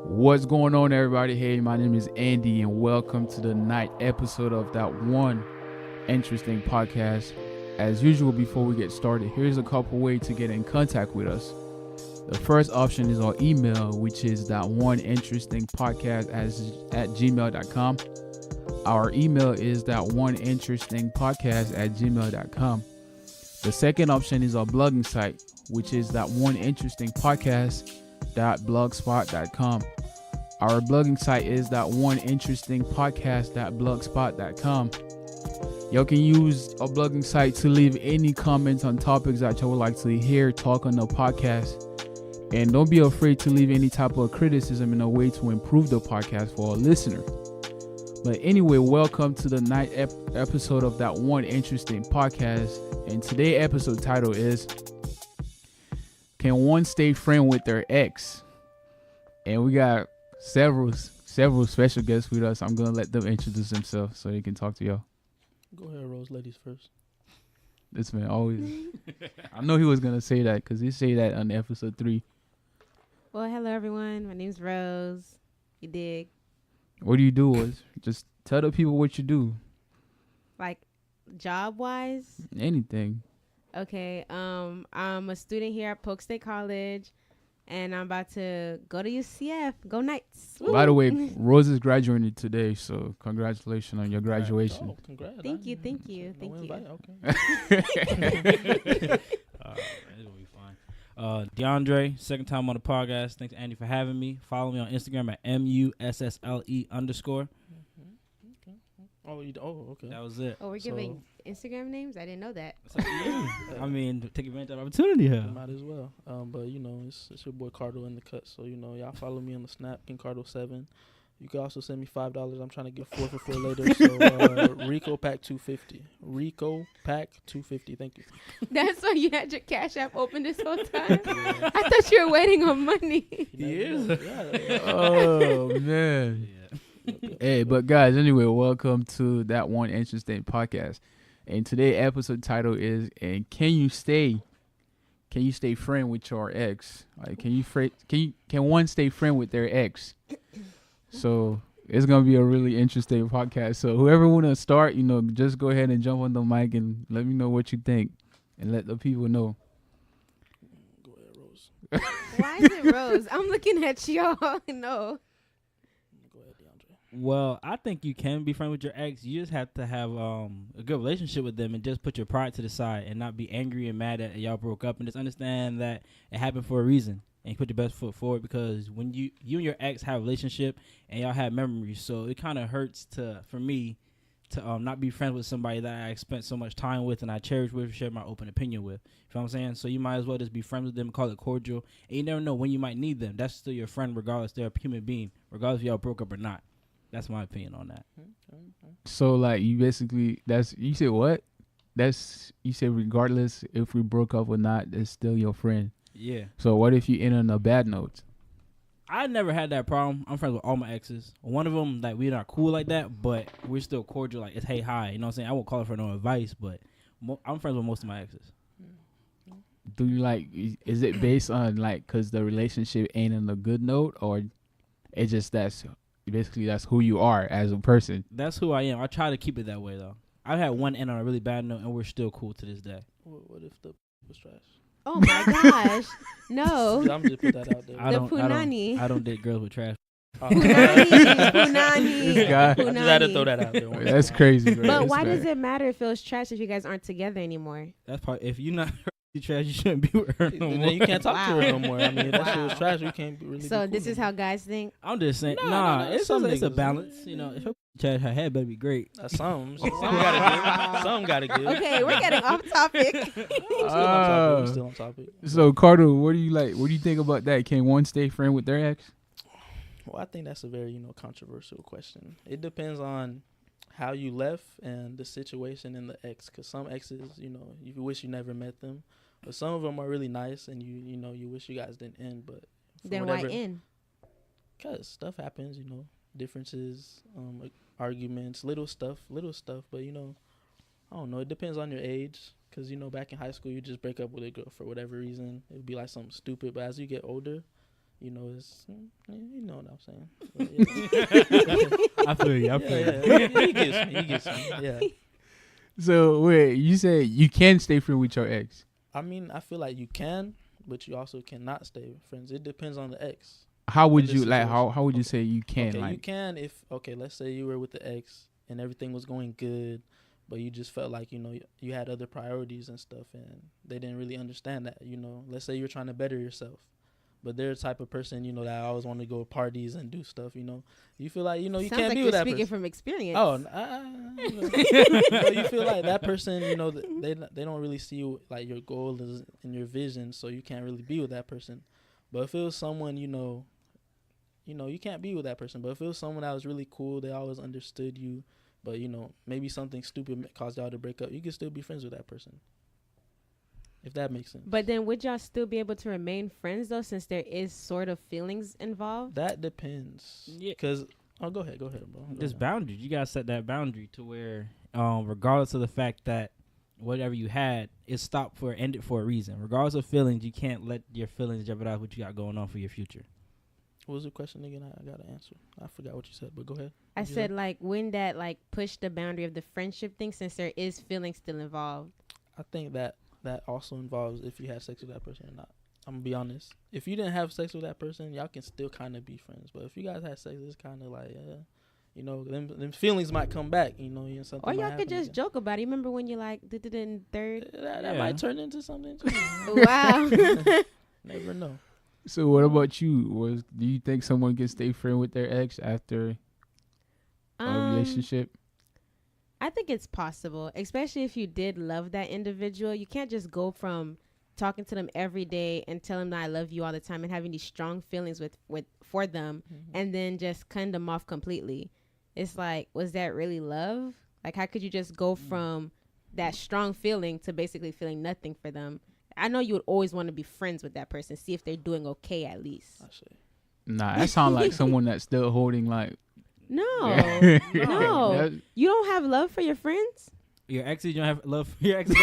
What's going on, everybody? Hey, my name is Andy, and welcome to the night episode of that one interesting podcast. As usual, before we get started, here's a couple ways to get in contact with us. The first option is our email, which is that one interesting podcast at gmail.com. Our email is that one interesting podcast at gmail.com. The second option is our blogging site, which is that one interesting podcast.blogspot.com. Our blogging site is that one interesting podcast.blogspot.com. You can use our blogging site to leave any comments on topics that you would like to hear talk on the podcast. And don't be afraid to leave any type of criticism in a way to improve the podcast for our listener. But anyway, welcome to the night episode of that one interesting podcast. And today's episode title is Can One Stay Friend with Their Ex? And we got several special guests with us. I'm gonna let them introduce themselves so they can talk to y'all. Go ahead, Rose. Ladies first. This man always. I know he was gonna say that because he said that on episode 3. Well, hello everyone. My name's Rose. You dig? What do you do? Was just tell the people what you do. Like job wise? Anything. Okay. I'm a student here at Polk State College, and I'm about to go to UCF. Go Knights! Woo! By the way, Rose is graduating today, so congratulations on your graduation. Oh, congrats. Thank you. No invite? Okay. It'll be fine. DeAndre, second time on the podcast. Thanks, Andy, for having me. Follow me on Instagram at MUSSLE_. Okay. That was it. Oh, we're giving Instagram names? I didn't know that. I mean, take advantage of the opportunity here. Might as well. But you know, it's your boy Cardo in the cut. So you know, y'all follow me on the Snap, KingCardo7. You can also send me $5. I'm trying to get 4 for 4 later. So Rico Pack 250. Rico Pack 250. Thank you. That's why you had your Cash App open this whole time? I thought you were waiting on money. Yeah. Oh man. Yeah. Hey, but guys, anyway, welcome to that one interesting podcast. And today's episode title is "And Can You Stay friend with your ex? Like, can one stay friend with their ex?" So it's gonna be a really interesting podcast. So whoever wanna start, just go ahead and jump on the mic and let me know what you think, and let the people know. Go ahead, Rose. Why is it Rose? I'm looking at y'all. No. Go ahead, DeAndre. Well, I think you can be friends with your ex. You just have to have a good relationship with them and just put your pride to the side and not be angry and mad that y'all broke up, and just understand that it happened for a reason. And you put your best foot forward, because when you and your ex have a relationship and y'all have memories, so it kind of hurts for me to not be friends with somebody that I spent so much time with and I cherish with, share my open opinion with. You know what I'm saying? So you might as well just be friends with them, call it cordial, and you never know when you might need them. That's still your friend, regardless they're a human being, regardless if y'all broke up or not. That's my opinion on that. So like you basically you said what? You said regardless if we broke up or not, it's still your friend. Yeah. So what if you end on a bad note? I never had that problem. I'm friends with all my exes. One of them, like, we're not cool like that, but we're still cordial. Like, it's hey, hi. You know what I'm saying? I won't call her for no advice, but I'm friends with most of my exes. Do you is it based on because the relationship ain't on a good note, or it just that's who you are as a person? That's who I am. I try to keep it that way, though. I've had one end on a really bad note, and we're still cool to this day. What if the was trash? Oh my gosh. No. I'm just put that out there. I punani. don't date girls with trash. Punani. This guy. I just had to throw that out there. That's crazy, bro. But why does it matter if it was trash if you guys aren't together anymore? That's part. If you're not trash, you shouldn't be with her no Then more. you can't talk to her no more. I mean, if that shit was trash, we can't really. So be this cool is no how more. guys think? I'm just saying, No, it's some a niggas- balance. You know, if her trash, her head better be great. Some gotta give. Some gotta give. Okay, we're getting off topic. We're still on topic. So Carter, what do you think about that? Can one stay friend with their ex? Well, I think that's a very, controversial question. It depends on how you left and the situation in the ex. Because some exes, you wish you never met them. But some of them are really nice, and you wish you guys didn't end. But for Then why in? Because stuff happens, differences, arguments, little stuff. But I don't know. It depends on your age. Because back in high school, you just break up with a girl for whatever reason. It'd be like something stupid. But as you get older, you know, you know what I'm saying. But, yeah. I feel you. I feel you. Yeah, he gets me. He gets me. Yeah. So wait, you said you can stay friends with your ex. I mean, I feel like you can, but you also cannot stay friends. It depends on the ex. How would this you like? situation. How would you say you can? Okay, like, you can if let's say you were with the ex and everything was going good, but you just felt like, you know, you had other priorities and stuff, and they didn't really understand that. You know, let's say you're trying to better yourself, but they're the type of person, you know, that always want to go to parties and do stuff. You know, you feel like, you know, you Sounds can't like be you're with that speaking person. from experience. Oh, you know, you feel like that person, you know, they don't really see you, like your goal is in your vision, so you can't really be with that person. But if it was someone, you know, you can't be with that person. But if it was someone that was really cool, they always understood you, but, you know, maybe something stupid caused y'all to break up, you can still be friends with that person. If that makes sense. But then would y'all still be able to remain friends, though, since there is sort of feelings involved? That depends. Yeah. Because, go ahead, bro. There's boundaries. You gotta set that boundary to where, regardless of the fact that whatever you had is stopped for ended for a reason. Regardless of feelings, you can't let your feelings jeopardize what you got going on for your future. What was the question again? I got to answer. I forgot what you said, but go ahead. I said, like, when that, like, push the boundary of the friendship thing, since there is feelings still involved. I think that also involves if you had sex with that person or not. I'm going to be honest. If you didn't have sex with that person, y'all can still kind of be friends. But if you guys had sex, it's kind of like, you know, them feelings might come back, you know. Something Or might y'all could happen just again. joke about it. You remember when you, like, did it in third? That Yeah. might turn into something. Too. Wow. Never know. so what about you? Do you think someone can stay friend with their ex after a relationship? I think it's possible, especially if you did love that individual. You can't just go from talking to them every day and telling them that I love you all the time and having these strong feelings for them, and then just cut them off completely. It's like, was that really love? Like, how could you just go from that strong feeling to basically feeling nothing for them? I know you would always want to be friends with that person, see if they're doing okay at least. I see. Nah, that sounds like someone that's still holding like. No, No. no. That- You don't have love for your friends? Your exes, you don't have love for your exes.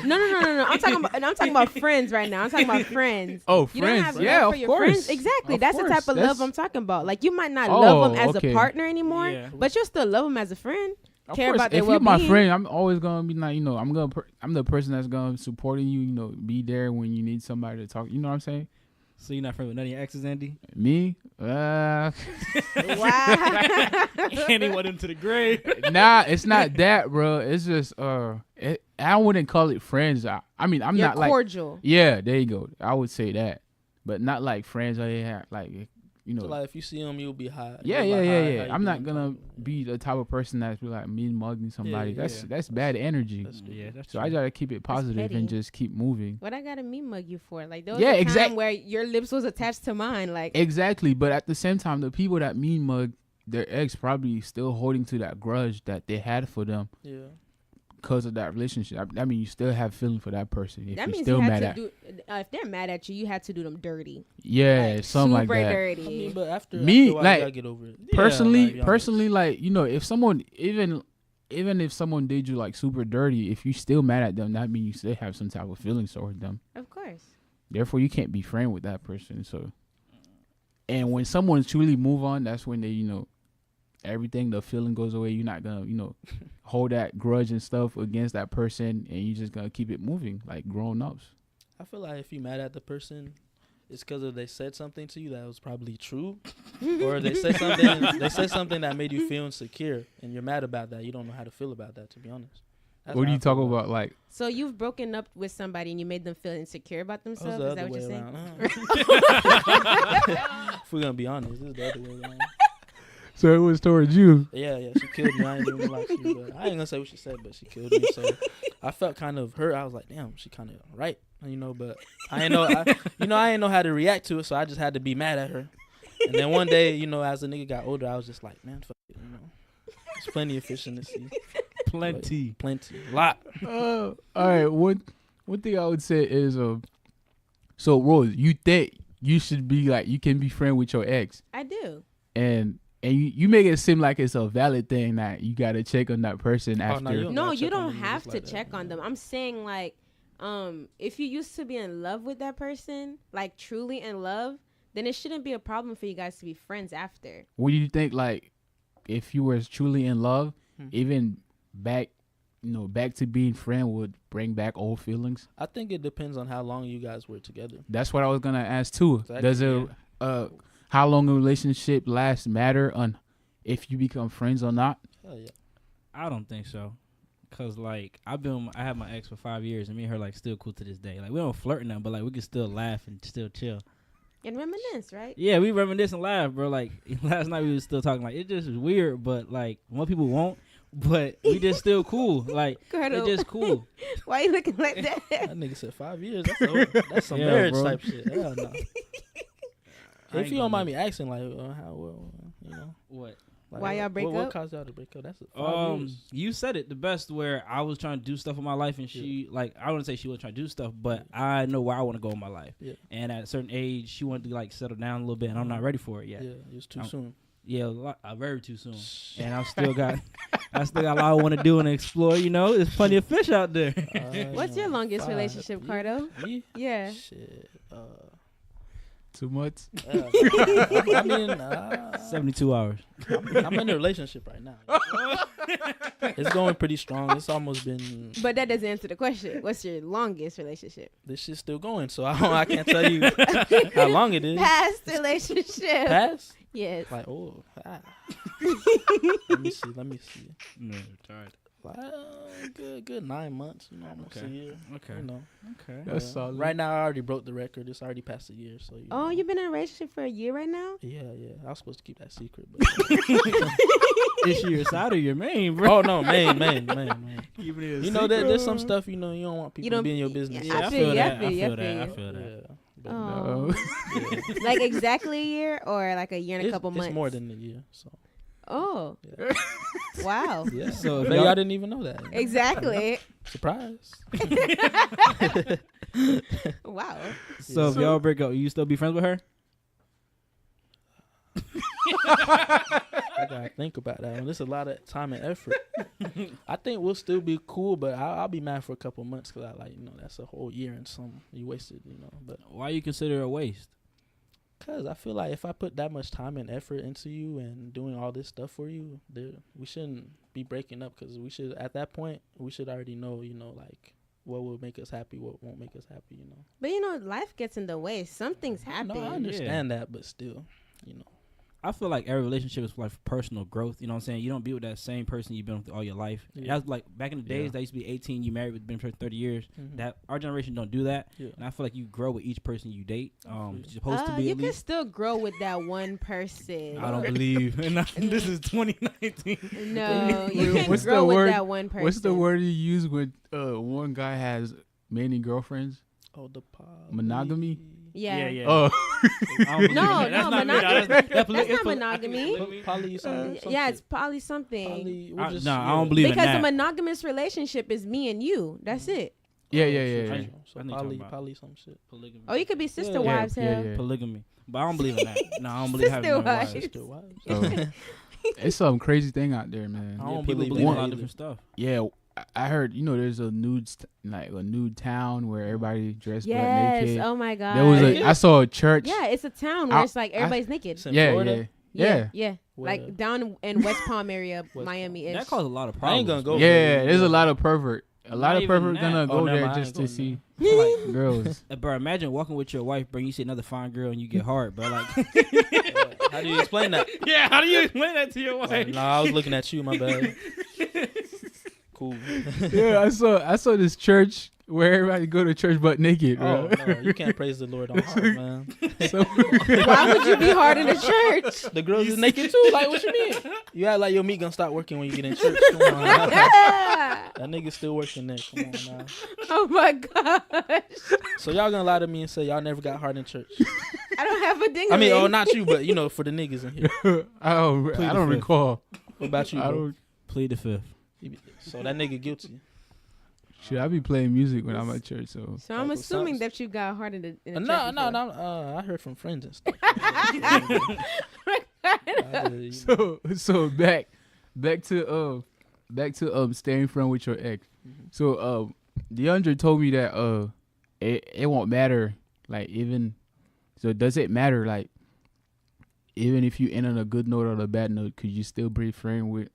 No. I'm talking about friends right now. I'm talking about friends. Oh, You don't friends. have Yeah, love of for your course. friends. Exactly. Of That's the course. type of That's- love I'm talking about. Like, you might not love them as okay. a partner anymore, Yeah. but you'll still love them as a friend. Of Care course, about their if you're my well-being. friend, I'm always gonna be like, you know, I'm the person that's gonna supporting you. You know, be there when you need somebody to talk. You know what I'm saying? So you're not friends with none of your exes, Andy? Me? Wow. Andy went into the grave. Nah, it's not that, bro. It's just I wouldn't call it friends. I mean, I'm You're not like, cordial. yeah, there you go. I would say that, but not like friends. Like, you know. So, like, if you see him, you'll be high. Yeah. You'll be like, "Hi, how you I'm not doing?" gonna be the type of person that's be like mean mugging somebody. Yeah, That's bad energy. That's Yeah, that's So true. I gotta keep it positive petty. and just keep moving. What I gotta mean mug you for? Like, there was Yeah, a time exact- where your lips was attached to mine. Like, Exactly, but at the same time, the people that mean mug their ex probably still holding to that grudge that they had for them Yeah. because of that relationship. I mean, you still have feeling for that person if that you're means still you mad had at. to do. If they're mad at you, you had to do them dirty. Yeah, Like, something like super that. dirty. I mean, but after Me, a while, like, you gotta get over it. Personally, like, you know, if someone even if someone did you like super dirty, if you still mad at them, that means you still have some type of feelings toward them. Of course. Therefore, you can't be friend with that person. So, and when someone truly move on, that's when they, you know, everything, the feeling goes away. You're not gonna, you know, hold that grudge and stuff against that person, and you're just gonna keep it moving like grown ups. I feel like if you mad at the person, it's because they said something to you that was probably true, or they said something that made you feel insecure, and you're mad about that. You don't know how to feel about that, to be honest. That's What do how you I feel talk about? Like, So you've broken up with somebody and you made them feel insecure about It was themselves? the Is that other what way you're saying? around. If we're gonna be honest, it's the other way around. so it was towards you. Yeah, she killed me. I ain't even like you, but I ain't gonna say what she said, but she killed me. So I felt kind of hurt. I was like, damn, she kind of right, you know. But I ain't know, I ain't know how to react to it, so I just had to be mad at her. And then one day, you know, as the nigga got older, I was just like, man, fuck it, you know. There's plenty of fish in the sea. Plenty. Plenty. A lot. All right. One thing I would say is, so Rose, you think you should be like, you can be friend with your ex, I do. and you make it seem like it's a valid thing that you gotta check on that person no, after. you don't No, gotta you check on don't them have just to like that, check on yeah. them. I'm saying, like, if you used to be in love with that person, like truly in love, then it shouldn't be a problem for you guys to be friends after. What do you think? Like, if you were truly in love, even back to being friend would bring back old feelings? I think it depends on how long you guys were together. That's what I was gonna ask too. Exactly, Does it how long a relationship lasts matter on if you become friends or not? Hell yeah. I don't think so. Cause like I had my ex for 5 years and me and her like still cool to this day. Like we don't flirt now, but like we can still laugh and still chill. And reminisce, right? Yeah, we reminisce and laugh, bro. Like last night we was still talking. Like it just is weird, but like more people won't. But we just still cool. Like it's just cool. Why you looking like that? That nigga said 5 years. That's some Yeah, marriage bro. type shit. Hell no. I If ain't you don't gonna mind me asking, like, how well, you know, What? like, Why y'all break what up? caused y'all to break up? That's 5 years. You said it the best. Where I was trying to do stuff in my life, and she like I wouldn't say she was trying to do stuff, but I know where I want to go in my life. Yeah. And at a certain age, she wanted to like settle down a little bit, and I'm not ready for it yet. Yeah, it was too soon. Yeah, very too soon. And I still got a lot I want to do and explore. You know, there's plenty of fish out there. What's your longest 5 relationship, Cardo? Me? Yeah. Shit. 2 months. I mean, 72 hours. I'm in a relationship right now. It's going pretty strong. It's almost been. But that doesn't answer the question. What's your longest relationship? This shit's still going, so I can't tell you how long it is. Past relationship. Past? Yes. Like, Let me see. No, tired. Good 9 months, you know, almost a year. Okay. You know. Okay. That's solid. Right now, I already broke the record. It's already past a year, so. Oh, you've been in a relationship for a year right now? Yeah. I was supposed to keep that secret, but. Is she your side or your main, bro? Oh no, man. Keeping it a You know that secret. there's some stuff you know you don't want people to don't- be in your business. Yeah, I feel that. I you. feel that. But Oh. yeah. Like exactly a year or like a year and a couple months? It's more than a year, so. Oh. Yeah. Wow. Yeah. So if Maybe y'all- y'all didn't even know that. Exactly. Surprise. Wow. So if y'all break up, you still be friends with her? I gotta think about that one. There's a lot of time and effort. I think we'll still be cool, but I'll be mad for a couple months because that's a whole year and some you wasted, But Why you consider it a waste? because I feel like if I put that much time and effort into you and doing all this stuff for you, we shouldn't be breaking up because at that point we should already know, like what will make us happy, what won't make us happy, But life gets in the way. Some things happen. No, I understand that, but still, I feel like every relationship is like personal growth. You know what I'm saying? You don't be with that same person you've been with all your life. Yeah. That's like back in the days, that used to be 18, you married with been for 30 years. Mhm. That our generation don't do that. Yeah. And I feel like you grow with each person you date. You're supposed to be You at can least. still grow with that one person. I don't believe. And this is 2019. No, you Wait, can what's the grow with word- that one person. What's the word you use when one guy has many girlfriends? Oh, the Monogamy? Yeah. Oh, I don't believe in No, that. That's no, not me. monogamy. That's That's not monogamy. Poly some Yeah, shit. it's poly something. Poly, I don't believe in Because that. a monogamous relationship is me and you. That's it. yeah. So I know poly, you're talking poly some shit. Polygamy. Oh, you could be sister Yeah. wives. Yeah, hell. yeah. Polygamy. But I don't believe in that. No, I don't believe having Sister no wives. wives. Sister wives. Oh. It's some crazy thing out there, man. I Yeah, don't people believe believe in a in lot that of different stuff. Yeah, I heard there's a nude town where everybody dressed butt Yes. naked. Oh my God. There was Naked? I saw a church. Yeah, it's a town where I- it's like everybody's naked. It's in yeah, Florida? yeah. Yeah. Where? Like down in West Palm area, West Miami ish. That caused a lot of I problems. ain't gonna go. Yeah, there's a lot of pervert. A lot Not of even pervert that. gonna Oh, go never there mind, I just ain't to going see girls. Bro, imagine walking with your wife, bro. You see another fine girl and you get hard, bro. Like, How do you explain that? yeah, how do you explain that to your No, I was looking at you. My bad. Cool. Yeah, I saw this church where everybody go to church butt naked, Oh bro. no, you can't praise the Lord on hard, man. So- Why would you be hard in the church? The girls is naked too. Like, what you mean? You act like your meat gonna stop working when you get in church. Come on, now. That nigga still working there. Come on now. Oh my gosh. So y'all gonna lie to me and say y'all never got hard in church? I don't have a ding. I mean, oh, not you, but for the niggas in here. I don't Plead the fifth. recall. What about you, I bro? don't. plead the fifth. So that nigga guilty. Should I be playing music when I'm at church? So So I'm Like, assuming sounds- that you got hard in the church No. before. I heard from friends and stuff. so back to staying friend with your ex. Mhm. So DeAndre told me that it won't matter, like even So does it matter? Like, even if you end on a good note or a bad note, could you still be friend with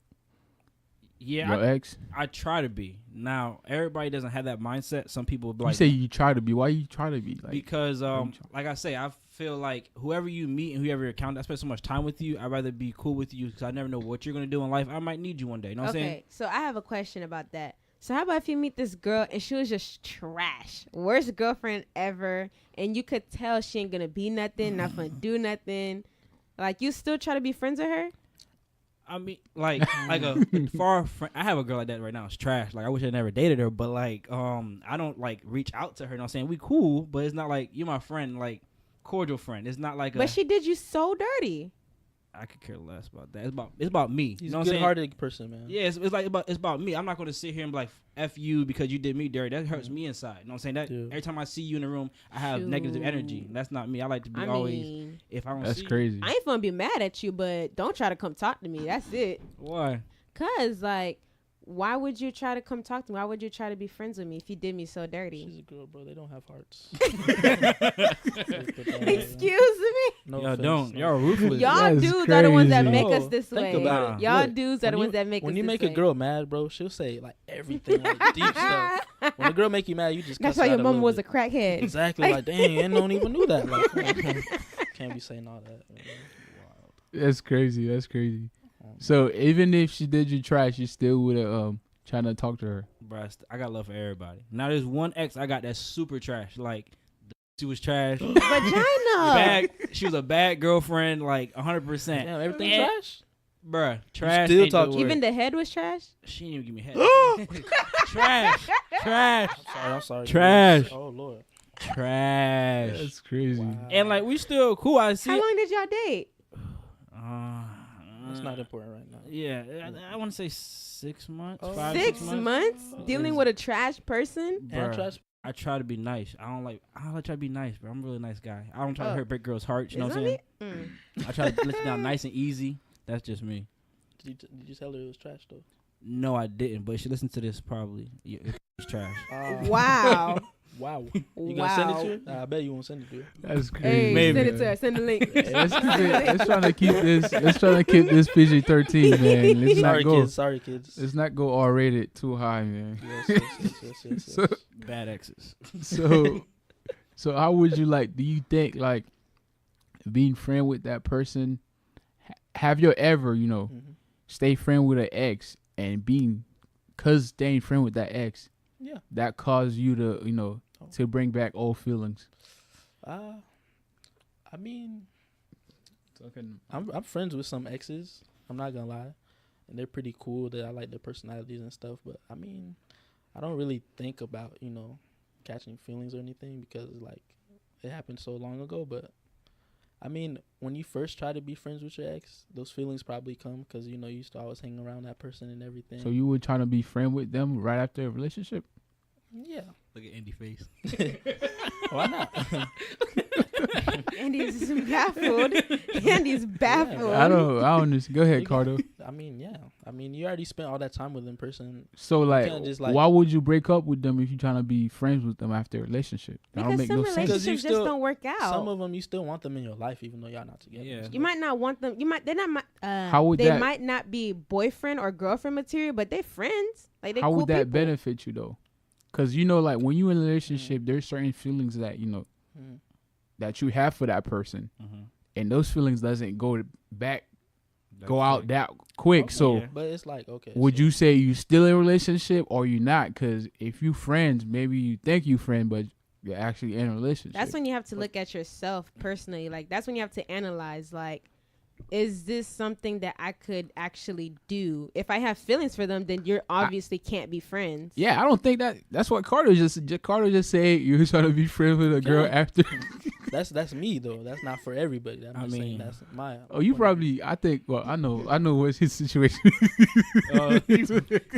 Yeah, your ex? I try to be. Now, everybody doesn't have that mindset. Some people be You like, say you try to be. Why you try to be? Like, because you try- like I say, I feel like whoever you meet and whoever you encounter, I spend so much time with you. I'd rather be cool with you because I never know what you're gonna do in life. I might need you one day. You know what I'm saying? Okay, so I have a question about that. So how about if you meet this girl and she was just trash, worst girlfriend ever, and you could tell she ain't gonna be nothing, not gonna do nothing. Like, you still try to be friends with her? I mean, like a far friend. I have a girl like that right now. It's trash. Like, I wish I never dated her, but like, I don't like reach out to her. You know what I'm saying? We cool, but it's not like you're my friend, like cordial friend. It's not like But she did you so dirty. I could care less about that. It's about me. He's you know a what I'm saying? good-hearted person, man. Yeah, it's about me. I'm not going to sit here and be like, F you because you did me dirty. That hurts me inside. You know what I'm saying? That Yeah. every time I see you in the room, I have negative energy. That's not me. I like to be I always, mean, if I don't that's see crazy. I ain't gonna be mad at you, but don't try to come talk to me. That's it. you, why? Cause like, why would you try to come talk to me? Why would you try to be friends with me if you did me so dirty? She's a girl, bro. They don't have hearts. Excuse me. No Y'all offense, don't. no. Y'all ruthless. Y'all That's dudes are the ones that crazy. make us No, this think way. about it. Y'all Look, dudes are the when ones that make us When you this make way. a girl mad, bro, she'll say like everything, like deep stuff. When a girl make you mad, you just That's cuss why her your out mama little was a bit. crackhead. Exactly. Like, dang, I don't even knew that. Like, come on. Can't be saying all that. Man. That's crazy. That's crazy. So even if she did you trash, you still would have trying to talk to her. Bruh, I got love for everybody. Now there's one ex I got that's super trash. Like, she was trash. Vagina. bad, she was a bad girlfriend, like 100%. Damn, everything Eh. trash. Bruh, trash. still ain't talk the to word. Even the head was trash. She didn't even give me head. Trash. Trash. I'm sorry. Trash. Oh Lord. Trash. That's crazy. Wow. And like, we still cool. I see. How long did y'all date? It's not important right now. Yeah, I want to say 6 months. Oh. 5, 6 6 months. months dealing with a trash person. And Bruh, trash. I try to be nice. I try to be nice, bro. I'm a really nice guy. I don't try to Oh. hurt break girls' hearts. You know what I'm Isn't saying? it? I try to let you down nice and easy. That's just me. Did you tell her it was trash though? No, I didn't. But she listened to this probably. Yeah, it's trash. Wow. Wow. You gonna send Wow. it to her? Nah, I bet you won't send it to her. That's crazy. Hey, Maybe. send it to her. Send the link. Let's try to keep this. Let's try to keep this PG-13, man. Let's Sorry, not go. kids. Sorry, kids. Let's not go R-rated too high, man. Yes. So, Bad exes. so how would you like? Do you think like being friend with that person? Have you ever, Mhm. stay friend with an ex and cause staying friend with that ex, Yeah. that caused you to, to bring back old feelings? I mean, I'm friends with some exes. I'm not gonna lie, and they're pretty cool. That I like their personalities and stuff. But I mean, I don't really think about catching feelings or anything because like it happened so long ago. But I mean, when you first try to be friends with your ex, those feelings probably come because you used to always hang around that person and everything. So you were trying to be friend with them right after a relationship? Yeah. Look at Andy face. Why not? Andy's baffled. Andy's baffled. I don't just go ahead, You got- Cardo. I mean, yeah. I mean, you already spent all that time with them person. So like, can't just, like- why would you break up with them if you're trying to be friends with them after a relationship? That don't Because make some no sense. Because you relationships just still- don't work out. Some of them you still want them in your life even though y'all not together. Yeah. and You stuff. might not want them. They're not. How would they that- might not be boyfriend or girlfriend material, but they're friends. Like they How cool would that people. benefit you though? Because like when you're in a relationship, there's certain feelings that Mhm. that you have for that person, Mm-hmm. and those feelings doesn't go out that quick. Okay, So yeah. But it's like, okay. would so- you say you still in a relationship or you not? Because if you friends, maybe you think you friend, but you're actually in a relationship. That's when you have to look at yourself personally. Like that's when you have to analyze. Like, is this something that I could actually do? If I have feelings for them, then you're obviously can't be friends. Yeah, I don't think that's what Carter just said. You're trying to be friends with a girl Okay. after. That's me though. That's not for everybody. I'm I just saying mean- that's my. Oh, you point of view. probably. I think. Well, I know what's his situation.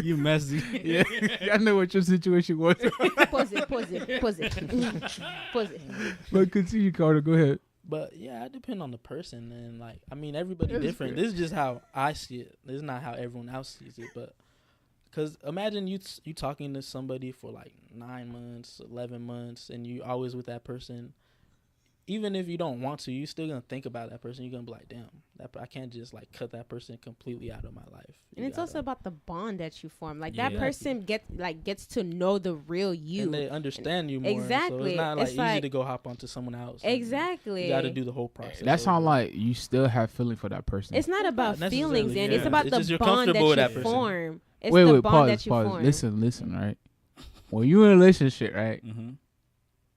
You messy. Yeah, I know what your situation was. Pause it. Pause it. Pause it. Pause it. But continue, Carter. Go ahead. But yeah, it depends on the person and like I mean everybody That's different. fair. This is just how I see it. This is not how everyone else sees it. But because imagine you talking to somebody for like 9 months, 11 months, and you always with that person. even if you don't want to, you still gonna think about that person. You're gonna be like, damn, I can't just like cut that person completely out of my life. And it's also about the bond that you form. Like Yeah. that person gets to know the real you. and they understand you more. So Exactly. it's not like It's easy like- to go hop onto someone else. Exactly. You got to do the whole process. That sound over. like you still have feeling for that person. It's not about Not feelings, necessarily, and it's yeah. about It's just the you're bond that comfortable you with that person. form. It's wait, the bond pause, that you pause. form. Listen, right? When you're in a relationship, right, Mm-hmm.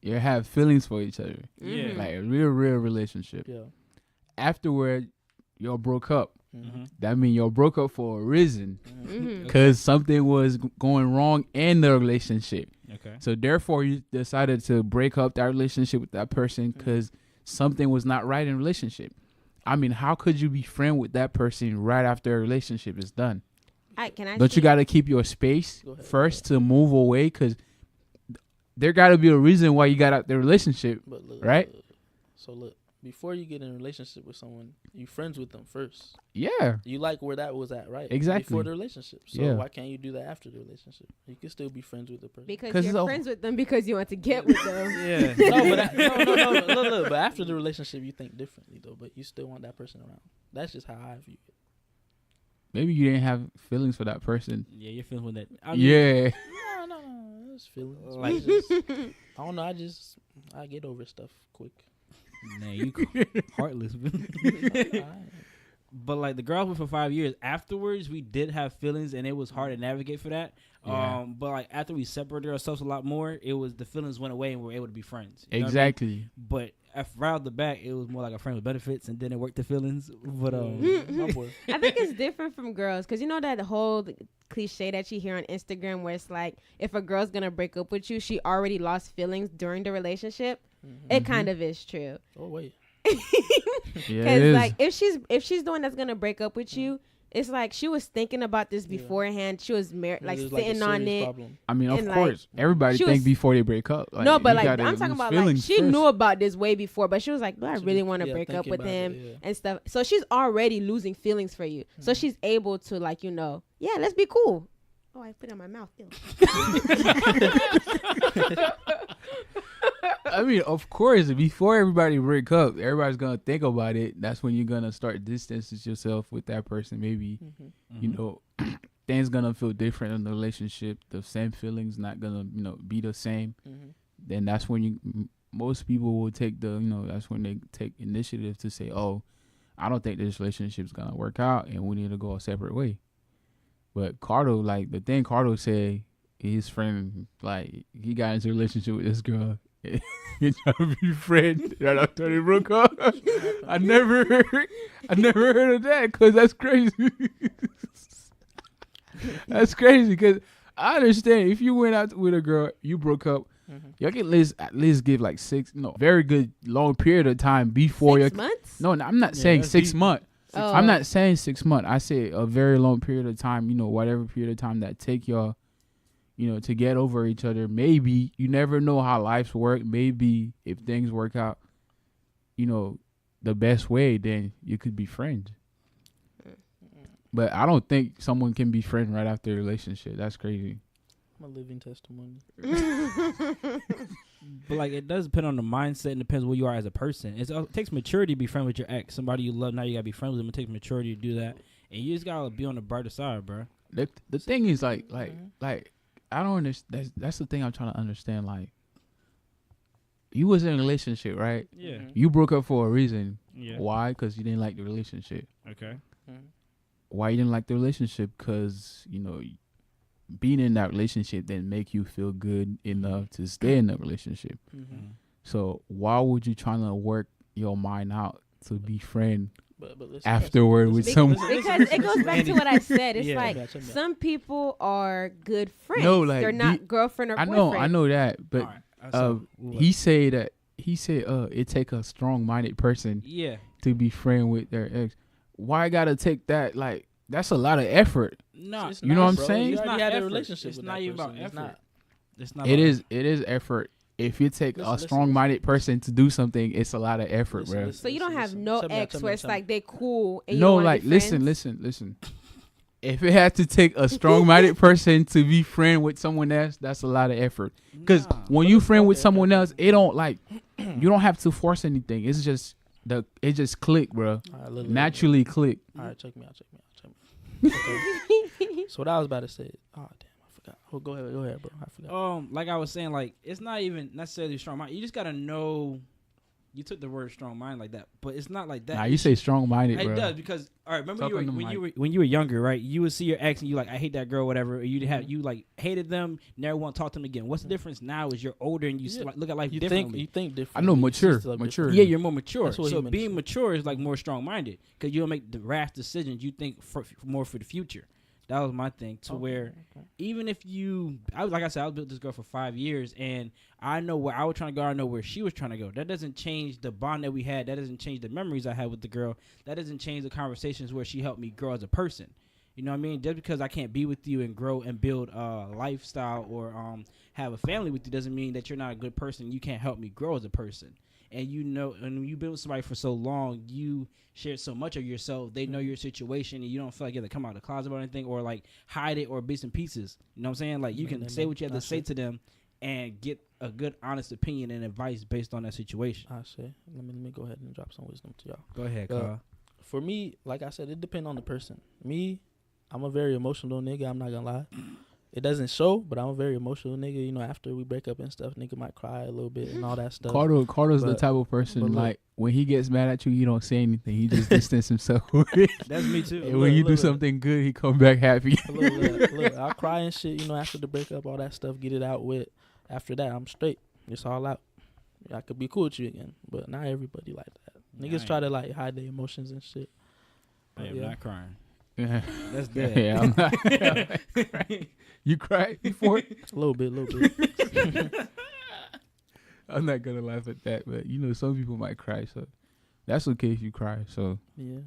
you have feelings for each other, Yeah. Mhm. like a real relationship. Yeah. Afterward, y'all broke up. Mm-hmm. That means y'all broke up for a reason, Mhm. because something was going wrong in the relationship. Okay. So therefore, you decided to break up that relationship with that person because something was not right in the relationship. I mean, how could you be friend with that person right after a relationship is done? Don't you got to keep your space Go ahead. first to move away? Because there got to be a reason why you got out the relationship. But look, Right? So look, before you get in a relationship with someone, you friends with them first. Yeah, You like where that was at, right? Exactly. Before the relationship. So Yeah. why can't you do that after the relationship? You can still be friends with the person. because 'Cause you're it's a- friends with them because you want to get with them. Yeah. no, but no. Look, but after the relationship, you think differently though. But you still want that person around. That's just how I view it. maybe you didn't have feelings for that person. Yeah, you're feeling with that. I mean, Yeah, No, it's feelings. Like- I don't know. I get over stuff quick. Nah, you heartless. Alright. But like the girl I was with for 5 years, afterwards we did have feelings, and it was hard to navigate for that. Yeah. But like after we separated ourselves a lot more, it was the feelings went away and we were able to be friends. You know what I mean? exactly. But right off the back, it was more like a friend with benefits, and then it worked the feelings. But My boy. I think it's different from girls because you know that whole cliche that you hear on Instagram where it's like if a girl's gonna break up with you, she already lost feelings during the relationship. It kind of is true. Oh wait. Yeah, Because it is. like if she's the one that's gonna break up with you, it's like she was thinking about this Yeah. beforehand. She was like It's sitting a on serious it. problem. I mean, of and, like, course, everybody she think was- before they break up. No, but you like gotta I'm talking lose about like feelings she first. knew about this way before, but she was like, "Do I She really was- want to yeah, break up thinking with about him it, yeah. and stuff?" So she's already losing feelings for you. So Mhm. she's able to like yeah, let's be cool. Oh, I put it on my mouth. Ew. I mean, of course, before everybody break up, everybody's gonna think about it. That's when you're gonna start distancing yourself with that person. Maybe Mhm. you know things gonna feel different in the relationship. The same feelings not gonna be the same. Mhm. Then that's when most people will take that's when they take initiative to say, oh, I don't think this relationship's gonna work out, and we need to go a separate way. But Cardo, like the thing Cardo said, his friend, like he got into a relationship with this girl. He tried to be friends right after they broke up. I never heard of that because that's crazy. That's crazy because I understand if you went out with a girl, you broke up, Mhm. y'all can at least give like very good long period of time before 6 you. months? No, I'm not Yeah, saying that's 6 deep. months. Oh. I'm not saying 6 months. I say a very long period of time. Whatever period of time that take y'all, to get over each other. Maybe you never know how life's work. Maybe if things work out, the best way, then you could be friends. But I don't think someone can be friends right after a relationship. That's crazy. I'm a living testimony. But like it does depend on the mindset and depends where you are as a person. It takes maturity to be friends with your ex, somebody you love. Now you gotta be friends with them. It takes maturity to do that, and you just gotta be on the brighter side, bro. The thing is like Mhm. I don't understand. That's the thing I'm trying to understand. Like, you was in a relationship, right? Yeah, Mhm. You broke up for a reason. yeah. Why? Because you didn't like the relationship. Okay. Mhm. Why you didn't like the relationship? Because being in that relationship didn't make you feel good enough to stay in the relationship. Mhm. So why would you trying to work your mind out to be friend But listen, afterward with listen, someone? listen, Because it goes back to what I said. It's Yeah. like Check me out. some people are good friends. No, like, they're not girlfriend or I boyfriend. know that, but Alright, he said it take a strong-minded person yeah. to be friend with their ex. Why I gotta take that? Like, that's a lot of effort. No, It's You know not, what I'm bro. saying? You It's already not had a effort. relationship It's with not that even about person. It's effort. not. it's not. It about- is effort. If you take Listen, a strong-minded person to do something, it's a lot of effort, Listen, bro. listen. So you don't have no Tell me out, ex tell me where out, it's tell me. like they cool and you No, don't wanna like be listen. friends? If if it had to take a strong-minded person to be friend with someone else, that's a lot of effort. Because when you friend with someone else, it don't like you don't have to force anything. It's just it just click, bro. All right, Naturally click. All right, check me out. Okay. So what I was about to say. Oh damn, I forgot. Oh, go ahead, bro. I forgot. Like I was saying, like it's not even necessarily strong mind. You just gotta know. You took the word strong mind like that, but it's not like that. Nah, you say strong-minded, bro. It does because all right. Remember Talk on the when you were younger, right? You would see your ex and you like, I hate that girl, whatever. Or you like hated them, never want to talk to them again. What's the difference now? Is you're older and you like, look at life differently. You think different. I know, mature. Yeah, you're more mature. That's what So humans being do. mature is like more strong-minded because you don't make the rash decisions. You think more for the future. That was my thing. To where even if like I said, I was with this girl for 5 years, and I know where I was trying to go. I know where she was trying to go. That doesn't change the bond that we had. That doesn't change the memories I had with the girl. That doesn't change the conversations where she helped me grow as a person. You know what I mean? Just because I can't be with you and grow and build a lifestyle or have a family with you doesn't mean that you're not a good person. You can't help me grow as a person. And you know, and when you've been with somebody for so long, you share so much of yourself. They know your situation, and you don't feel like you have to come out of the closet about anything or like hide it or bits and pieces. You know what I'm saying? Like you can say what you have to say to them and get a good, honest opinion and advice based on that situation. I say. Let me go ahead and drop some wisdom to y'all. Go ahead, Carl. For me, like I said, it depends on the person. Me, I'm a very emotional nigga. I'm not gonna lie. It doesn't show, but I'm a very emotional nigga. You know, after we break up and stuff, nigga might cry a little bit and all that stuff. Carter's the type of person, like, when he gets mad at you, he don't say anything. He just distance himself. That's me too. And when you do something good, he come back happy. Look, I'll cry and shit, you know, after the breakup, all that stuff, get it out with. After that, I'm straight. It's all out. I could be cool with you again, but not everybody like that. Niggas try to, like, hide their emotions and shit. I am not crying. Yeah. That's dead. Yeah, I'm not. You cried before? A little bit. I'm not gonna laugh at that, but you know, some people might cry, so that's okay if you cry. So Yeah.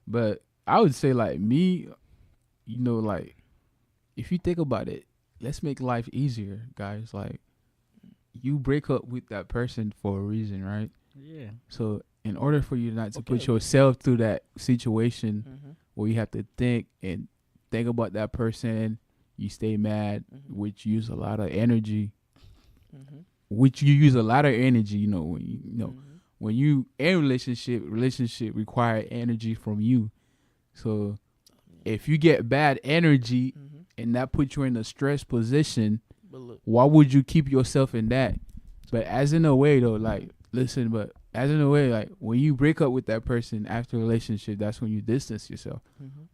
but I would say, like, me, you know, like, if you think about it, let's make life easier, guys. Like, you break up with that person for a reason, right? Yeah. So in order for you not to put yourself through that situation Mm-hmm. where you have to think about that person, you stay mad, which use a lot of energy. Mm-hmm. Which you use a lot of energy, you know, when you in relationship require energy from you. So if you get bad energy and that puts you in a stress position, why would you keep yourself in that? But as in a way though, like, listen, but as in a way, like, when you break up with that person after a relationship, that's when you distance yourself.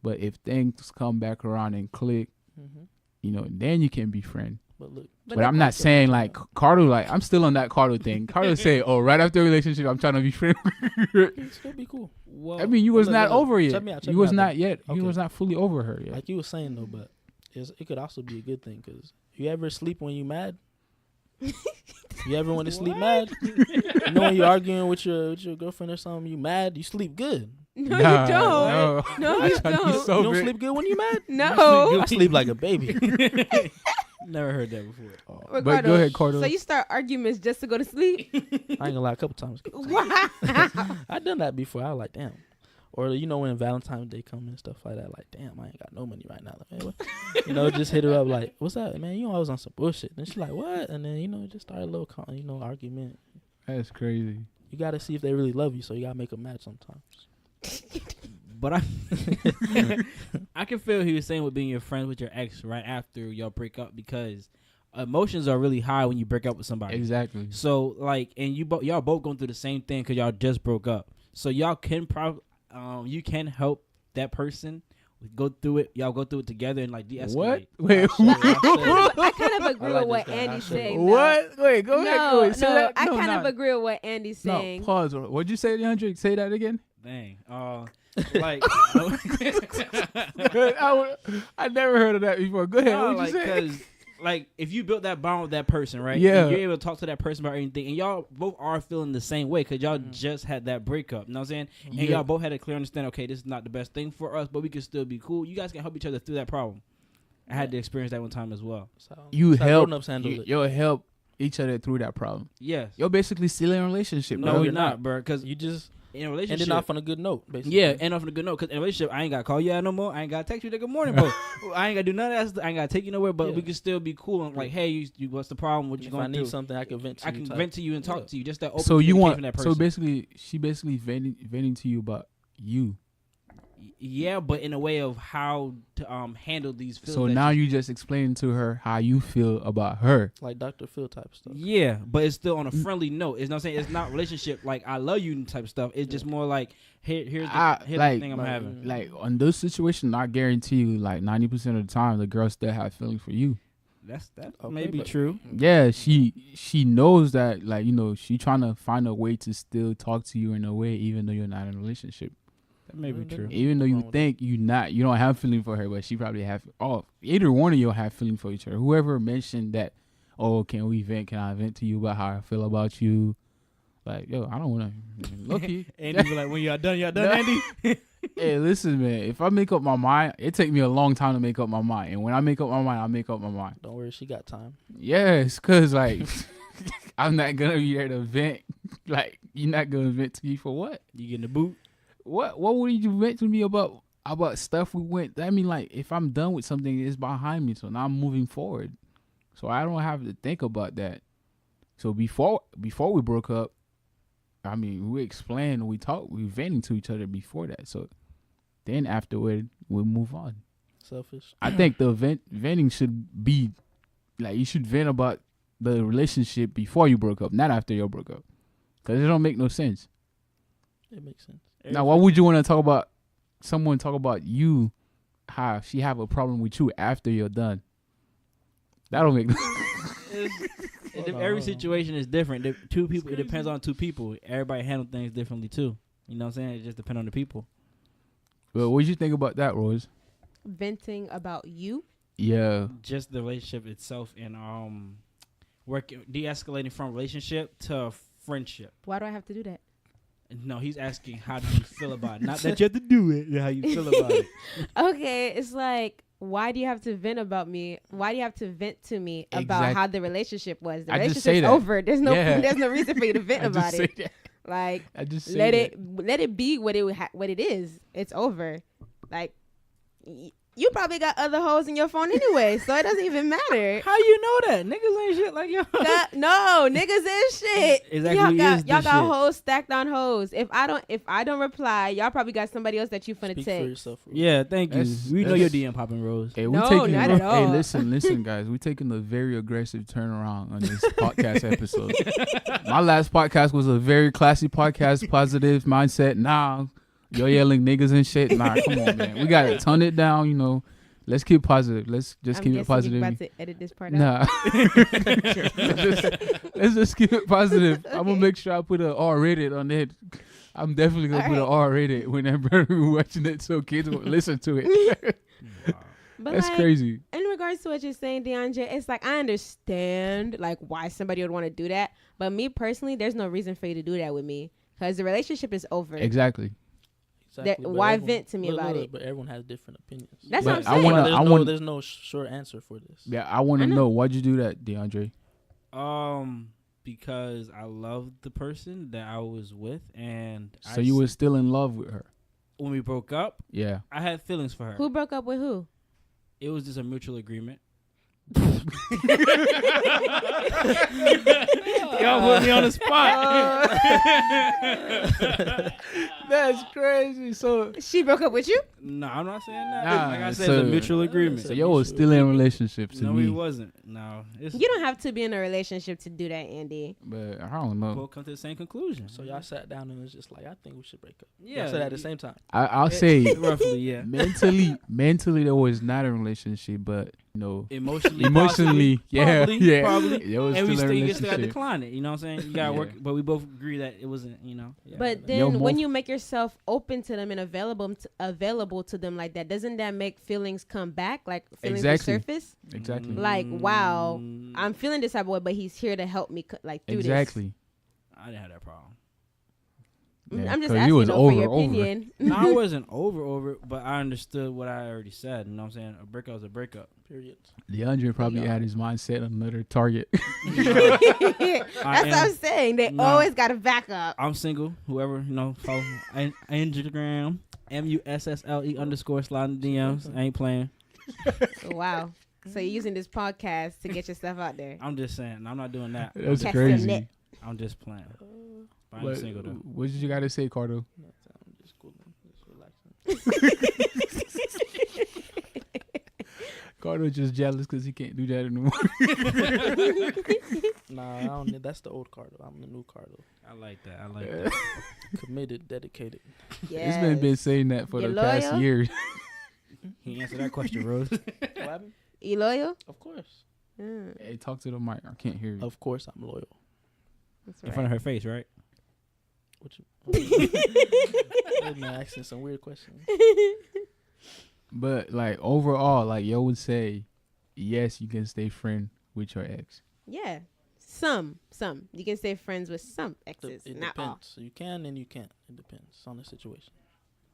But if things come back around and click, you know, then you can be friends. But I'm not saying, like, Carter, like, I'm still on that Carter thing. Carter say, oh, right after a relationship, I'm trying to be friends. It'd still be cool. Well, I mean, you was not over yet. You was not yet. Okay. You was not fully over her yet. Like you was saying, though, but it could also be a good thing, because you ever sleep when you mad? You ever want to sleep mad? You know, when you're arguing with your girlfriend or something, you mad, you sleep good. No, you don't. No, you don't. You don't sleep good when you mad? No. I sleep like a baby. Never heard that before. But go ahead, Carter. So you start arguments just to go to sleep? I ain't gonna lie, a couple times. Wow. I done that before. I was like, damn. Or, you know, when Valentine's Day come and stuff like that, like, damn, I ain't got no money right now. Like, man, you know, just hit her up like, what's up, man? You know, I was on some bullshit. And she's like, what? And then, you know, just start a little, argument. That's crazy. You got to see if they really love you, so you got to make them mad sometimes. But I can feel what he was saying with being your friend with your ex right after y'all break up, because emotions are really high when you break up with somebody. Exactly. So, like, and y'all both going through the same thing because y'all just broke up. So y'all can you can help that person go through it. Y'all go through it together and, like, de-escalate. What? Wait. I kind of agree with what Andy's saying. What? Wait, go ahead. No, I kind of agree with what Andy's saying. No, pause. What'd you say, DeAndre? Say that again. Dang. Like, I never heard of that before. Go ahead. no, What'd you say? because, like, if you built that bond with that person, right? Yeah. And you're able to talk to that person about anything, and y'all both are feeling the same way because y'all just had that breakup. You know what I'm saying? And y'all both had a clear understanding, okay, this is not the best thing for us, but we can still be cool. You guys can help each other through that problem. I had to experience that one time as well. You help. Grown-ups handle it. Your help each other through that problem. Yes. You're basically still in a relationship. No, bro. you're not, bro. Because You just in a relationship, ended off on a good note, basically. yeah, end off on a good note. Because in a relationship, I ain't got to call you out no more. I ain't got to text you like good morning, bro. I ain't got to do none of that stuff. I ain't got to take you nowhere, but Yeah. we can still be cool and like, hey, you what's the problem? What you If I going need through? something, I can vent to I you. can type. vent to you and talk Yeah. to you. Just that open So you communication want from that person. so basically she basically venting to you about you. Yeah, but in a way of how to handle these feelings. So that now you just explaining to her how you feel about her. Like Dr. Phil type stuff. Yeah, but it's still on a friendly note. It's not saying it's not relationship like I love you type stuff. It's just more like here's like- the thing I'm like, having. Like on those situations, I guarantee you, like 90% of the time, the girl still have feelings for you. That Okay, may be but- true. Yeah, she knows that, like, you know, she trying to find a way to still talk to you in a way, even though you're not in a relationship. That may be true. Even though you wrong with think you don't have feeling for her, but she probably have. Oh, either one of you have feeling for each other. Whoever mentioned that, oh, can we vent? Can I vent to you about how I feel about you? Like, yo, I don't want to. Lucky. Andy be like, when y'all done, No. Andy. Hey, listen, man. If I make up my mind, it take me a long time to make up my mind. And when I make up my mind, I make up my mind. Don't worry, she got time. Yes, cause like I'm not gonna be there to vent. Like, you're not gonna vent to me for what? You getting the boot? What would you vent to me about stuff we went? I mean, like, if I'm done with something, it's behind me, so now I'm moving forward. So I don't have to think about that. So before we broke up, I mean, we explained, we talked, we venting to each other before that. So then afterward, we'll move on. Selfish. I think the venting should be like, you should vent about the relationship before you broke up, not after you broke up, because it don't make no sense. It makes sense. Now, why would you want to talk about you, how she have a problem with you after you're done? That don't make. Hold on, Every hold on. situation is different. Two people. It depends on two people. Everybody handle things differently too. You know what I'm saying? It just depends on the people. Well, what did you think about that, Rose? Venting about you. Yeah, Just the relationship itself and de-escalating from relationship to friendship. Why do I have to do that? No, he's asking how do you feel about it? Not that you have to do it. How you feel about it? Okay, it's like, why do you have to vent about me? Why do you have to vent to me about Exact- how the relationship was? The I just say relationship's that. over. There's no Yeah. there's no reason for you to vent I about just it. say that. Like, I just say let that. it be what it is. It's over. Like, you probably got other hoes in your phone anyway, so it doesn't even matter. How you know that? Niggas ain't shit like yo. No, niggas is shit. Exactly, Y'all he got is the y'all got shit. hoes stacked on hoes. If I don't reply, y'all probably got somebody else that you finna Speak for text. yourself. Rose. Yeah, thank you. That's- We know your that's- DM popping Rose. Hey, No, taking not at all. Hey, listen, guys. We're taking a very aggressive turnaround on this podcast episode. My last podcast was a very classy podcast, positive mindset. Now, you're yelling niggas and shit. Nah, come on, man. We gotta tone it down. You know, let's keep positive. Let's just I'm keep it guessing positive. you're about to edit this part out. Nah, let's just keep it positive. I'm gonna Okay. make sure I put a R rated on it. I'm definitely gonna put an Alright. R rated whenever we're watching it, so kids will listen to it. But That's like, crazy. in regards to what you're saying, DeAndre, it's like, I understand like why somebody would want to do that, but me personally, there's no reason for you to do that with me because the relationship is over. Exactly. Exactly, but why everyone- vent to me look, about look, it? But everyone has different opinions. That's But what I I'm saying. wanna- There's I no, want- there's no short answer for this. Yeah, I want I to know. know why'd you do that, DeAndre? Because I loved the person that I was with, and So you were still in love with her? when we broke up, Yeah. I had feelings for her. Who broke up with who? It was just a mutual agreement. Y'all put me on the spot. That's crazy. So She broke up with you? No, I'm not saying that. Nah, like I said, so- it's a mutual agreement. so yo was still in relationships to No, me. he wasn't. No, it's You don't have to be in a relationship to do that, Andy. But I don't know. both come to the same conclusion. So y'all sat down and was just like, I think we should break up. Yeah, Y'all said at the same time. I'll say roughly, yeah. mentally there was not a relationship, but you know, Emotionally, emotionally, yeah, probably, yeah, probably. There was And we still a still, you still got to relationship. decline it. You know what I'm saying? You got to Yeah. work, but we both agree that it wasn't. You know. Yeah. But Yo, then when most- you make yourself open to them and available to them like that, doesn't that make feelings come back? Like feelings Exactly. resurface? Exactly. Like, wow, Mm, I'm feeling this type of way, but he's here to help me like through Exactly. I didn't have that problem. Yeah, I'm just 'cause asking you was though, for your over. opinion. No, I wasn't over it, but I understood what I already said. You know what I'm saying? A breakup is a breakup. Period. DeAndre probably Yeah. had his mindset on another target. That's what I'm saying. They No. always got to back up. I'm single. Whoever, follow Instagram, MUSSLE_ slide in the DMs. I ain't playing. Wow. So you're using this podcast to get your stuff out there. I'm just saying. I'm not doing that. That's Catch the crazy. net. I'm just playing. But I ain't But single though. what did you got to say, Cardo? I'm just cooling, just relaxing. Cardo just jealous because he can't do that anymore. Nah, I don't. That's the old Cardo. I'm the new Cardo. I like that. I like that. Committed, dedicated. He's been saying that for You the past loyal? year. He answered that question, Rose. What happened? You loyal? Of course. Mm, Hey, talk to the mic. I can't hear you. Of course, I'm loyal. that's In front of her face, right? What you? Hey, man, asking some weird questions. But like overall, like yo would say, yes, you can stay friend with your ex. Yeah. Some. You can stay friends with some It exes, depends. not all. You can and you can't. It depends on the situation.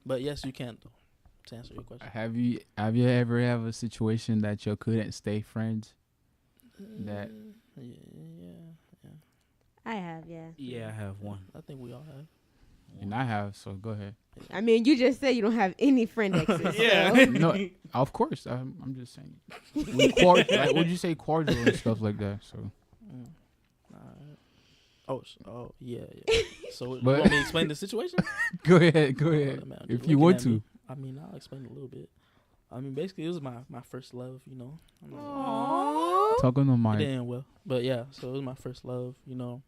But yes, you can though. To answer your question. Have you ever have a situation that you couldn't stay friends? That Yeah. I have, yeah. Yeah, I have one. I think we all have. and I have, so go ahead. I mean, you just said you don't have any friend exes. Yeah. So. No, of course. I'm just saying. We like, would you say cordial and stuff like that? So Mm. Yeah. So you But- want me to explain the situation? go ahead. Oh, man, If just you looking want at to. me. I mean, I'll explain a little bit. I mean, basically, it was my first love. You know. I'm not gonna- Aww. Talk on the It mic. didn't end well, but yeah. So it was my first love. You know.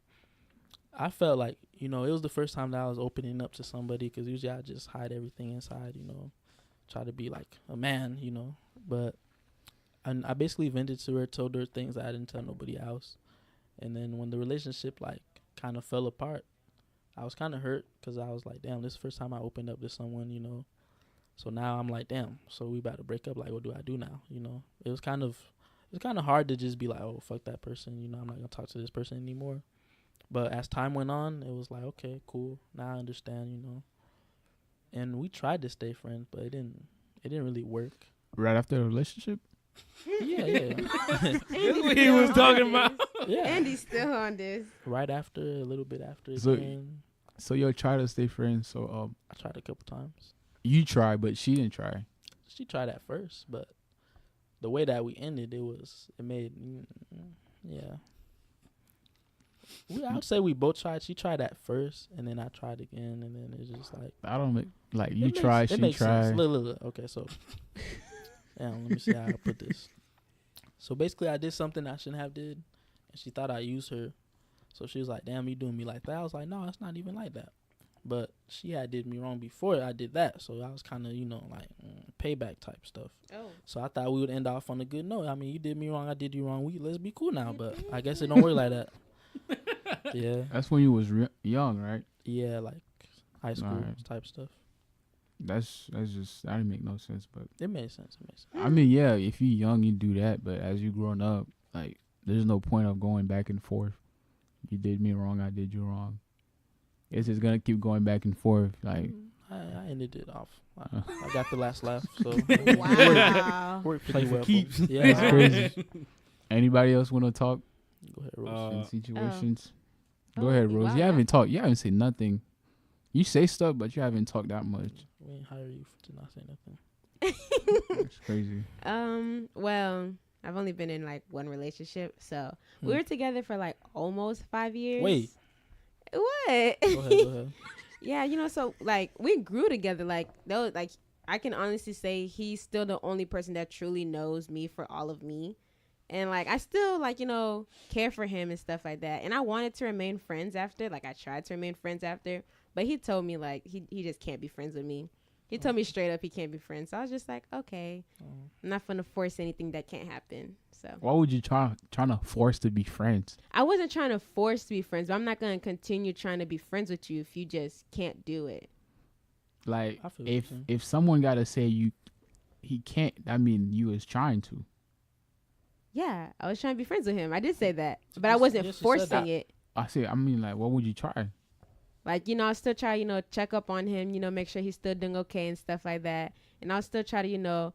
I felt like it was the first time that I was opening up to somebody, because usually I just hide everything inside. Try to be like a man. But I basically vented to her, told her things that I didn't tell nobody else. And then when the relationship kind of fell apart, I was kind of hurt, because I was like, damn, this is the first time I opened up to someone. So now I'm like, damn, so we about to break up. Like, what do I do now? It was kind of hard to just be like, oh, fuck that person. I'm not gonna talk to this person anymore. But as time went on, it was like, okay, cool. Now I understand. And we tried to stay friends, but it didn't really work. Right after the relationship. Yeah. Andy's what he still was on talking this. about. Yeah. Andy's still on this. Right after, a little bit after So- again. So you try to stay friends. So I tried a couple times. you try, but she didn't try. She tried at first, but the way that we ended, it made, yeah. I would say we both tried. She tried at first, and then I tried again, and then it's just like, I don't make like you it try, makes- it she makes sense. tried. Look. Okay, so let me see how I put this. So basically, I did something I shouldn't have did, and she thought I used her. So she was like, "Damn, you doing me like that?" I was like, "No, it's not even like that." But she had did me wrong before I did that, so I was kind of payback type stuff. Oh. So I thought we would end off on a good note. I mean, you did me wrong, I did you wrong. Let's be cool now. But I guess it don't work like that. Yeah, That's when you was young, right? yeah, like high school Alright. type stuff. That's just that didn't make no sense. But It made sense. I mean, yeah, if you young, you do that. But as you growing up, like there's no point of going back and forth. You did me wrong, I did you wrong. It's just gonna keep going back and forth. Like I ended it off. I got the last laugh, so Wow. worked pretty for well. keeps. Yeah, that's crazy. Anybody else want to talk Go ahead, Rose. in situations? Oh, Go ahead, wow, Rose. You yeah. haven't talked. You haven't said nothing. You say stuff, but you haven't talked that much. We ain't hire you to not say nothing. It's crazy. Well, I've only been in like one relationship, so we Hmm. were together for like almost 5 years. Wait. What? Go ahead. Yeah, so like we grew together. Like those, like I can honestly say he's still the only person that truly knows me for all of me, and like I still like care for him and stuff like that. And I wanted to remain friends after. Like I tried to remain friends after, but he told me like he just can't be friends with me. He told me straight up he can't be friends. So I was just like, okay, I'm not gonna force anything that can't happen. So Why would you trying to force to be friends? I wasn't trying to force to be friends, but I'm not gonna continue trying to be friends with you if you just can't do it. Like I feel what you're if saying. if someone gotta say he can't. I mean, you was trying to. Yeah, I was trying to be friends with him. I did say that, but I Yes, wasn't yes, you said forcing that. it. I say. I mean, like, what would you try? Like, you know, I'll still try, you know, check up on him, you know, make sure he's still doing okay and stuff like that. And I'll still try to, you know,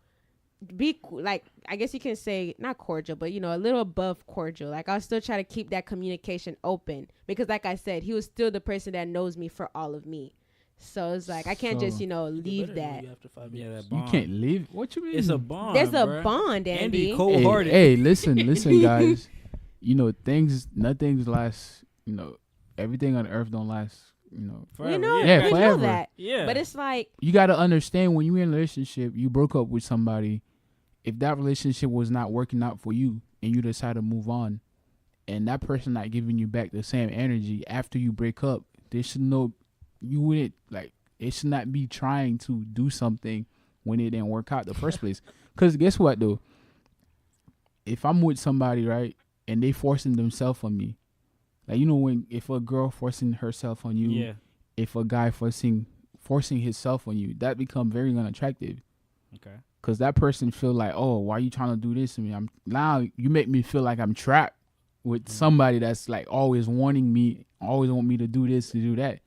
like, I guess you can say not cordial, but, you know, a little above cordial. Like, I'll still try to keep that communication open because, like I said, he was still the person that knows me for all of me. So it's like I can't just, So- you know, You leave better that. leave after 5 Yeah, years. that You bond. can't leave. What you mean? It's a bond. There's a bruh. bond, And Andy. be Hey, cold-hearted. hey, listen, guys. You know, nothing's last. You know, everything on earth don't last. You know, Forever. We know, Yeah, we know forever. that. Yeah. But it's like, you got to understand when you're in a relationship, you broke up with somebody. If that relationship was not working out for you and you decide to move on, and that person not giving you back the same energy after you break up, they should know you wouldn't like. It should not be trying to do something when it didn't work out the first place. Because guess what though? If I'm with somebody, right, and they forcing themselves on me, like, you know, when if a girl forcing herself on you, yeah. if a guy forcing himself on you, that become very unattractive. Okay. Cause that person feel like, oh, why you trying to do this to me? Now you make me feel like I'm trapped with somebody that's like always wanting me, always want me to do this, to do that.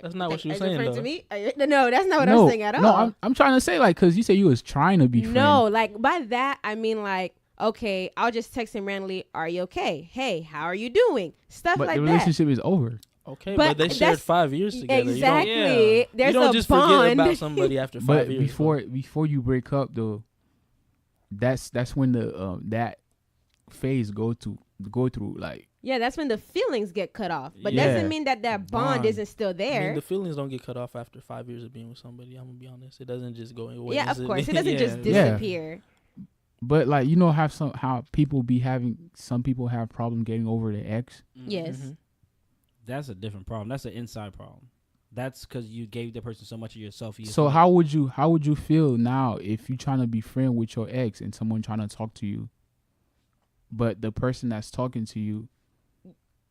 That's not what you are saying, referring though. to me? No, that's not what I'm saying at all. No, I'm trying to say, like, cause you say you was trying to be friends. No, like by that I mean like, okay, I'll just text him randomly, "Are you okay? Hey, how are you doing?" Stuff but like the that. relationship is over. Okay, But but they shared that's- 5 years together. Exactly. Yeah. There's You don't a just bond. forget about somebody after 5 But years. before you break up though, that's when the that phase go through like. Yeah, that's when the feelings get cut off. But Yeah. doesn't mean that bond Bond. isn't still I there. mean, the feelings don't get cut off after 5 years of being with somebody. I'm gonna be honest. It doesn't just go away. Yeah, of course. It doesn't Yeah. just Yeah. disappear. But like, you know, how people be having, some people have problem getting over their ex. Yes. Mhm. That's a different problem. That's an inside problem. That's because you gave the person so much of yourself. You So how would you feel now if you trying to be friend with your ex and someone trying to talk to you, but the person that's talking to you,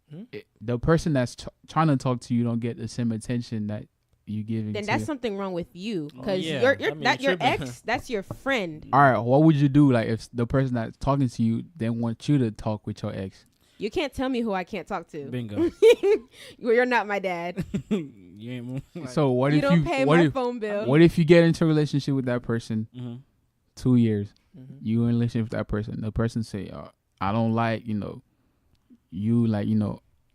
Hmm? the person that's trying to talk to you don't get the same attention that you giving Then to. that's something wrong with you because yeah. you're I mean, that your you're tripping. ex, that's your friend. All right, what would you do like if the person that's talking to you then wants you to talk with your ex? You can't tell me who I can't talk to. bingo. You're not my dad. You ain't move. So what You if don't you pay what my if phone bill. what if you get into a relationship with that person Mm-hmm. 2 years? Mhm. You in a relationship with that person. The person say, I don't like, you like,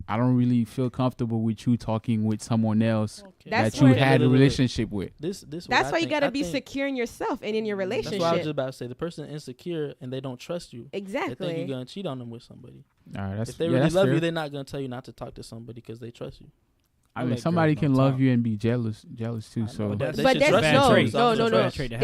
I don't really feel comfortable with you talking with someone else Okay. That's that you where- had a Look, relationship with. This That's what I why you think. gotta I be think- secure in yourself and in your That's relationship. what I was just about to say. The person insecure and they don't trust you. They think Exactly. you're gonna cheat on them with somebody. All right, that's If they yeah, really that's love fair. you, they're not gonna tell you not to talk to somebody because they trust you. I I mean, let somebody girls can don't love talk. you and be jealous too. I So know, But they But should there's trust bad you. no, trait. It's no, also no, a no. bad trait to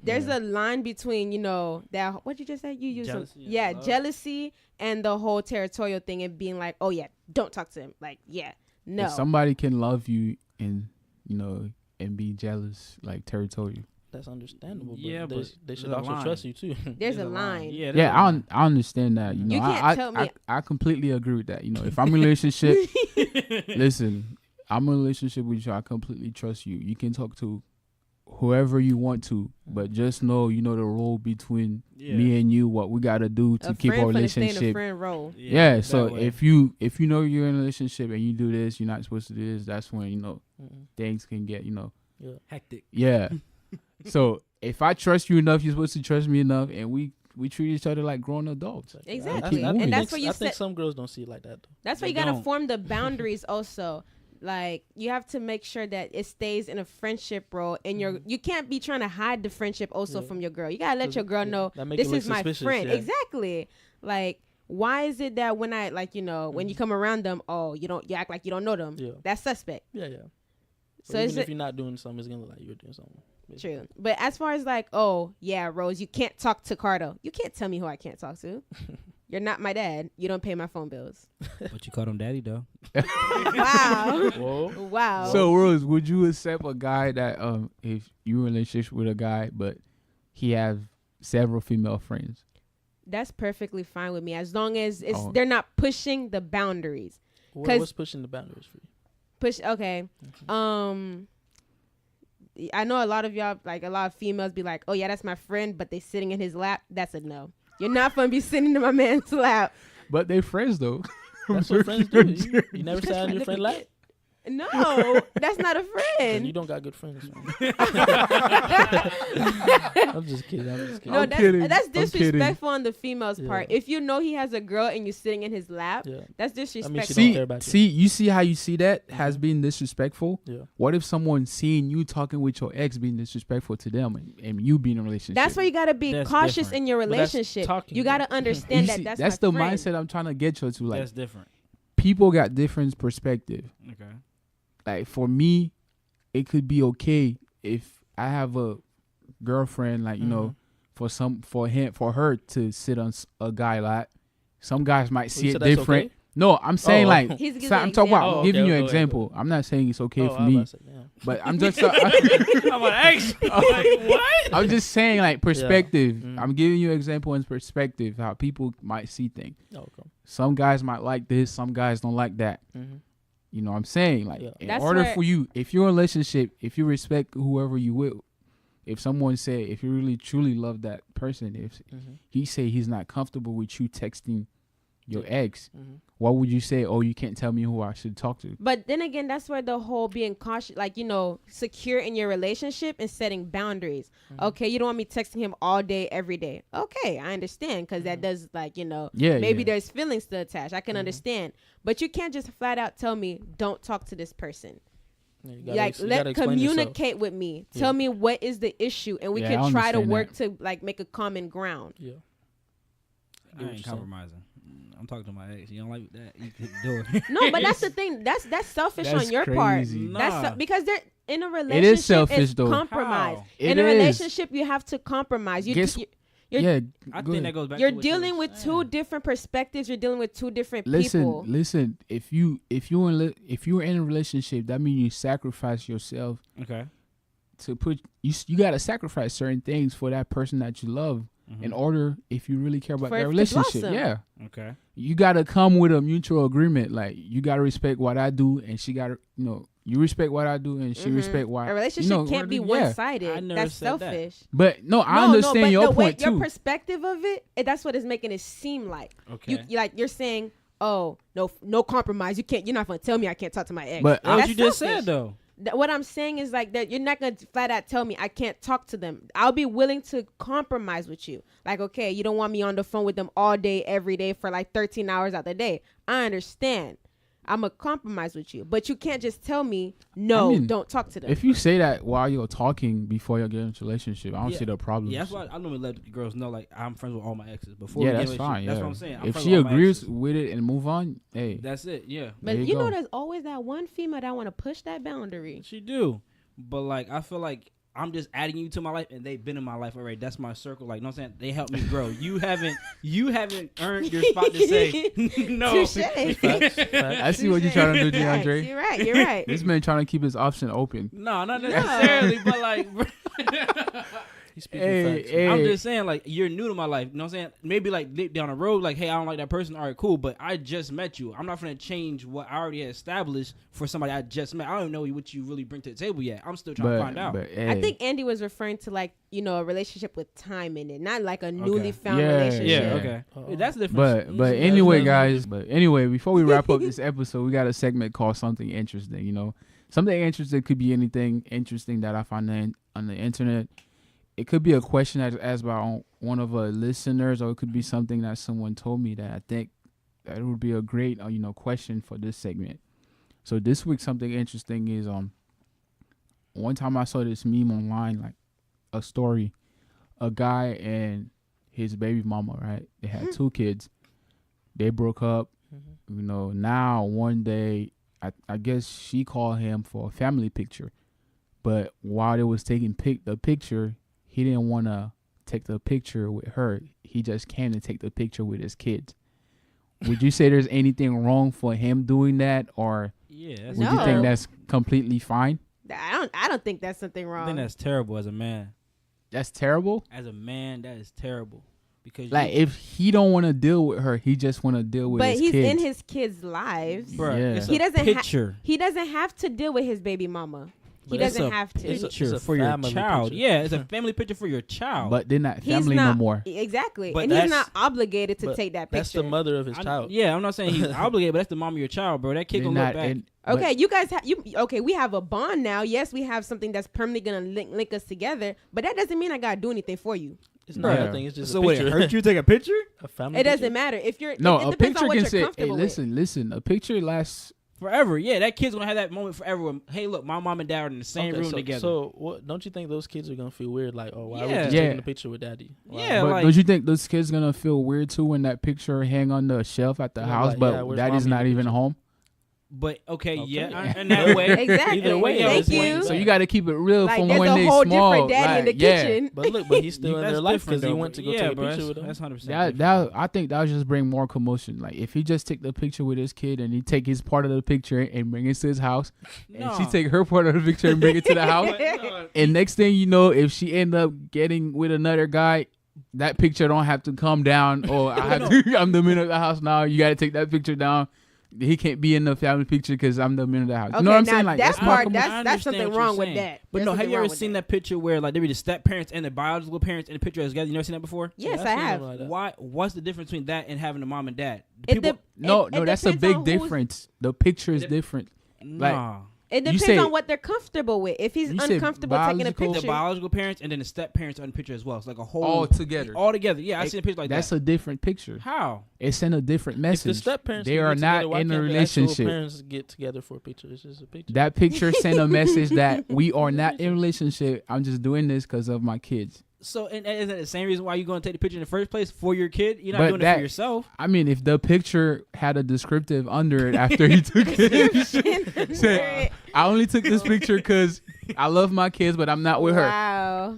There's have. a line between that what you just said. You use Jealousy and yeah love. jealousy and the whole territorial thing and being like, oh yeah, don't talk to him. Like yeah, no. if somebody can love you and and be jealous, like territorial. That's understandable. But Yeah, but they should there's a also line. trust you too. There's a line. Yeah, Yeah, I understand that. You can't I, tell me- I completely agree with that. If I'm in a relationship, listen, I'm in a relationship with you. I completely trust you. You can talk to whoever you want to, but just know, the role between me and you, what we gotta do to A keep our friend finna stay in a relationship. friend role. Yeah. So that way. if you know you're in a relationship and you do this, you're not supposed to do this. That's when Mhm. things can get hectic. yeah. So if I trust you enough, you're supposed to trust me enough, and we treat each other like grown adults. Exactly. And think- that's what you I think said- some girls don't see it like that. Though. That's why They you gotta don't. form the boundaries also. Like you have to make sure that it stays in a friendship role, and you can't be trying to hide the friendship also Yeah. from your girl. You gotta let 'Cause, your girl yeah, know that make this it look is my suspicious, friend. yeah. Exactly. Like why is it that when I when you come around them, you act like you don't know them. Yeah. That's suspect. Yeah, yeah. So So is even if it you're not doing something, it's gonna look like you're doing something. basically. true? But as far as like, Rose, you can't talk to Cardo. You can't tell me who I can't talk to. You're not my dad. You don't pay my phone bills. But you called him daddy though. Wow. Whoa. Wow. So Rose, would you accept a guy that if you're in a relationship with a guy but he have several female friends? That's perfectly fine with me as long as Oh. they're not pushing the boundaries. What's pushing the boundaries for you? Okay. I know a lot of y'all, like a lot of females, be like, "Oh yeah, that's my friend," but they sitting in his lap. That's a no. You're not gonna be sitting in my man's lap. But they friends though. That's what friends do. You never sat on your friend lap. No, that's not a You friend. don't got good friends. Man. I'm just kidding. No, I'm kidding. that's I'm kidding. disrespectful on the female's Yeah. part. If you know he has a girl and you're sitting in his lap, Yeah. that's she disrespectful. don't See, care about you. see, you see how you see that has been disrespectful. Yeah. What if someone seeing you talking with your ex being disrespectful to them and you being in a relationship? That's why you gotta be That's cautious different. in your But that's relationship. talking, You though. gotta understand You see, that's that's my the friend. mindset I'm trying to get you to. Like, That's different. people got different perspective. Okay. Like for me, it could be okay if I have a girlfriend, like, you know, for her to sit on a guy like. Some guys might see you it said that's different. okay? No, I'm saying Oh. like He's giving so an I'm talking about example. Oh, giving okay, you an go ahead, example. I'm not saying it's okay Oh, for I was me, about to say, damn. but I'm just I'm like, actually, like, what? I'm just saying like perspective. Mm. I'm giving you an example in perspective how people might see things. Oh, okay. Some guys might like this, some guys don't like that. Mhm. You know what I'm saying? Like Yeah. in That's order where- for you, if you're in a relationship, if you respect whoever you will, if someone say, if you really truly love that person, if Mhm. he say he's not comfortable with you texting your ex, Mhm. what would you say? Oh, you can't tell me who I should talk to. But then again, that's where the whole being cautious, like, secure in your relationship and setting boundaries. Okay, you don't want me texting him all day, every day. Okay, I understand, because that does, like, Yeah, maybe yeah. there's feelings to attach. I can understand. But you can't just flat out tell me, don't talk to this person. Yeah, you Like, you gotta let explain yourself. communicate with me. Yeah. Tell me what is the issue, and we Yeah, I can try to understand work that. to, like, make a common ground. Yeah. I what ain't you're saying. compromising. I'm talking to my ex. You don't like that? You could do it. No, but that's the thing. That's selfish That's on your part. crazy. Nah. Because they're in a relationship. selfish, it's though. compromise. How? In It a is. relationship, you have to compromise. You're Yeah, I go think ahead. that goes back. you're to what you dealing was with saying. two different perspectives. You're dealing with two different Listen, people. listen. If you're in a relationship, that means you sacrifice yourself Okay. to put you got to sacrifice certain things for that person that you love in order, if you really care about For it that to relationship. blossom. Yeah, Okay. you got to come with a mutual agreement. Like, you got to respect what I do, and she got to, you respect what I do, and she respect what A relationship can't be yeah. one-sided. I never That's said that. selfish. But no, I No, understand but your the way, point your too. perspective of it, that's what it's making it seem like. Okay. You're saying, oh, no compromise. You're not gonna tell me I can't talk to my ex. But That's what That's you just selfish. said though. What I'm saying is, like, that you're not gonna flat out tell me I can't talk to them. I'll be willing to compromise with you. Like, okay, you don't want me on the phone with them all day, every day for like 13 hours out the day. I understand. I'm a compromise with you, but you can't just tell me no. I mean, don't talk to them. If you say that while you're talking before you get into a relationship, I don't Yeah. see the problem. Yeah, that's why I normally let girls know, like, I'm friends with all my exes before. Yeah, we get that's in a relationship. fine. That's yeah. what I'm saying. I'm If friends she with all my agrees exes. with it and move on, hey, That's it. Yeah, but there you go. there's always that one female that want to push that boundary. she do. But like, I feel like I'm just adding you to my life, and they've been in my life already. That's my circle. Like, you know what I'm saying? They helped me grow. You haven't earned your spot to say no. Touche. I see what you're trying to do, Right, DeAndre. You're right. You're right. This man trying to keep his option open. No, not necessarily, but like, He's speaking Hey, facts. hey. I'm just saying, like, you're new to my life. You know what I'm saying? Maybe like deep down the road, like, hey, I don't like that person. All right, cool. But I just met you. I'm not gonna change what I already had established for somebody I just met. I don't even know what you really bring to the table yet. I'm still trying to find out. But hey, I think Andy was referring to, like, a relationship with time in it, not like a newly found Yeah, relationship. Yeah, Yeah. okay. Oh. That's different. But Yeah, anyway, that's- guys. Before we wrap up this episode, we got a segment called Something Interesting. Something interesting could be anything interesting that I find on the internet. It could be a question that's asked by one of our listeners, or it could be something that someone told me that I think that it would be a great, question for this segment. So this week, something interesting is one time I saw this meme online, like a story, a guy and his baby mama, right? They had two kids. They broke up. Now one day, I guess she called him for a family picture, but while they was taking the picture, he didn't want to take the picture with her. He just came to take the picture with his kids. Would you say there's anything wrong for him doing that, or Yeah, would that's you No. think that's completely fine? I don't think that's something I wrong. think that's terrible as a man. That's terrible. As a man, that is terrible. Because Like, if he don't want to deal with her, he just want to deal with but his he's kids. in his kids' lives. bruh, Yeah. it's He a doesn't picture. He doesn't have to deal with his baby mama. But doesn't have to. it's a Picture for your family child. picture. Yeah, it's a family picture for your child. But they're not He's family no not more. exactly, But and he's that's- not obligated to but take that picture. That's the mother of his child. Yeah, I'm not saying he's obligated, but that's the mom of your child, bro. That kid They're gonna not look back. in- but- Okay, you guys okay, we have a bond now. Yes, we have something that's permanently gonna link us together, but that doesn't mean I gotta do anything for you. It's not Yeah. nothing. It's just So a wait, picture. it hurt you to take a picture? A family It picture? doesn't matter if you're No, it a depends picture on what can you're say, "Hey, comfortable with. listen. A picture lasts." Forever. Yeah, that kid's gonna have that moment forever. When, hey, look, my mom and dad are in the same Okay, room so, together. So what? Don't you think those kids are gonna feel weird? Like, oh, why are we Yeah. just Yeah. taking a picture with daddy? Why? Yeah, But like- don't you think those kids gonna feel weird too when that picture hang on the shelf at the Yeah, house, like, but yeah, where's daddy's mommy not in the even picture? home? But okay, yeah, Okay. in that way. Exactly. Either way, yeah, Thank it's you. So you got to keep it real Like from there's when a they whole small. different daddy in the like, yeah. kitchen. But look, but he's still in That's their life different, because he though, went to go yeah, take a bro, picture with them. That's 100%. That I think that'll just bring more commotion. Like if he just take the picture with his kid and he take his part of the picture and bring it to his house, and she take her part of the picture and bring it to the house, and next thing you know, if she end up getting with another guy, that picture don't have to come down. Or I have to. I'm the man of the house now. You got to take that picture down. He can't be in the family picture because I'm the man of the house. Okay, You know what I'm now saying? Like that that's more part, commotion. I that's understand something what you're wrong with saying. that. But There's no, have something you ever wrong with seen that picture where like they be the step parents and the biological parents in the picture together? You never seen that before? Yes, Yeah, I seen have. them like that. Why? What's the difference between that and having a mom and dad? It People, dep- No, it that's a depends big on who's- difference. The picture is Dep- different. nah. It You depends say- on what they're comfortable with. If he's You said uncomfortable taking a biological- The picture, biological parents and then the step parents are in the picture as well. It's like a whole All together. All together. Yeah, I seen a picture like That's that. a different picture. How? It's in a different If the message. step parents They can are get not together, why in a can't the actual relationship. Parents get together for a picture. It's just a picture. That picture sent a message that we are not in a relationship. I'm just doing this because of my kids. So, and is that the same reason why you're going to take the picture in the first place for your kid? You're not But doing it that- for yourself. I mean, if the picture had a descriptive under it after he took it, said, I only took this picture because I love my kids, but I'm not with her.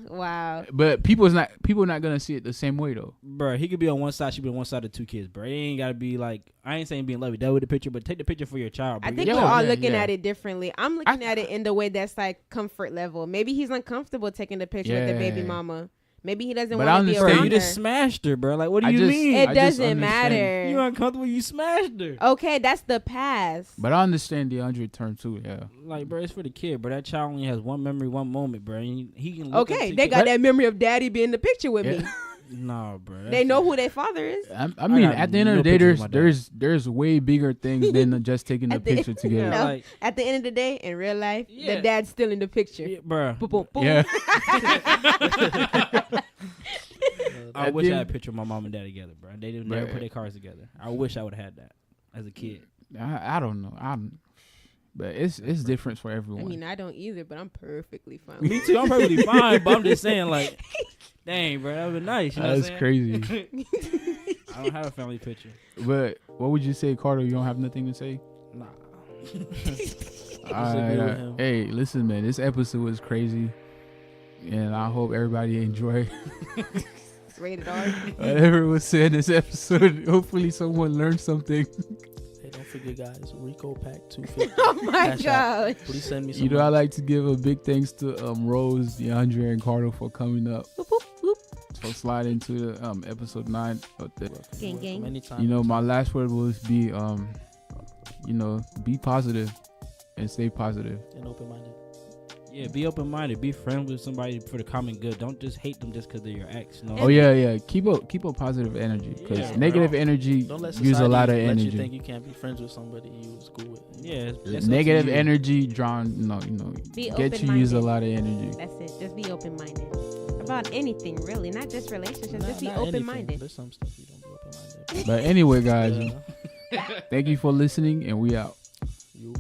Wow. But people not gonna see it the same way though. Bro, he could be on one side, she be on one side of two kids, bro. It ain't got to be like, I ain't saying being lovey-dovey with the picture, but take the picture for your child, bro. I think Yeah, we're all yeah, looking yeah. at it differently. I'm looking at it in the way that's like comfort level. Maybe he's uncomfortable taking the picture with the baby Yeah. mama. Maybe he doesn't But want I to be understand. Bro, around you her. just smashed her, bro. Like, what do I you just- mean? It I just doesn't understand. matter. You uncomfortable, you smashed her. Okay, that's the past. But I understand DeAndre term too. Yeah. Like, bro, it's for the kid, bro. That child only has one memory, one moment, bro. And he can look Okay, up they to got that memory of daddy being in the picture with me. Yeah. Nah, bro. They know who their father is. I mean, got at the end of no the day, pictures of my there's way bigger things than just taking the At the- picture together. No. Like, At the end of the day, in real life, Yeah. the dad's still in the picture. yeah, bro. Boom, boom, boom. Yeah. I At wish the I had end- a picture of my mom and dad together, bro. They didn't never Bruh. put their cars together. I wish I would have had that as a kid. I don't know. But it's different for I everyone. mean, I don't either, but I'm perfectly fine. Me too. I'm perfectly fine, but I'm just saying, like, dang, bro, that would be nice. You know That's what I'm saying? crazy. I don't have a family picture. But what would you say, Carter? You don't have nothing to say? Nah. All agree with right. him. Hey, listen, man. This episode was crazy, and I hope everybody enjoyed Rated R. whatever was said in this episode. Hopefully, someone learned something. Hey, don't forget, guys. Rico Pack 250. Oh my Cash App. god. Please send me some. You know, I like to give a big thanks to Rose, DeAndre, and Carter for coming up. Whoop, whoop, whoop. So slide into episode 9 of the. Gang, gang. Anytime. You know, my last word was be be positive and stay positive. and open-minded. Yeah, be open-minded. Be friends with somebody for the common good. Don't just hate them just because they're your ex. No. Oh yeah. Keep a positive energy because Yeah, negative bro. energy Don't let use a lot of society let energy. you think you can't be friends with somebody you was cool with. Yeah, The it's up to negative you. energy drawn, Be get you use a open-minded. lot of energy. That's it. Just be open-minded about anything, really, not just relationships. Nah, just be not anything. open-minded. There's some stuff you don't be open-minded. But anyway, guys, Yeah. thank you for listening, and we out. You.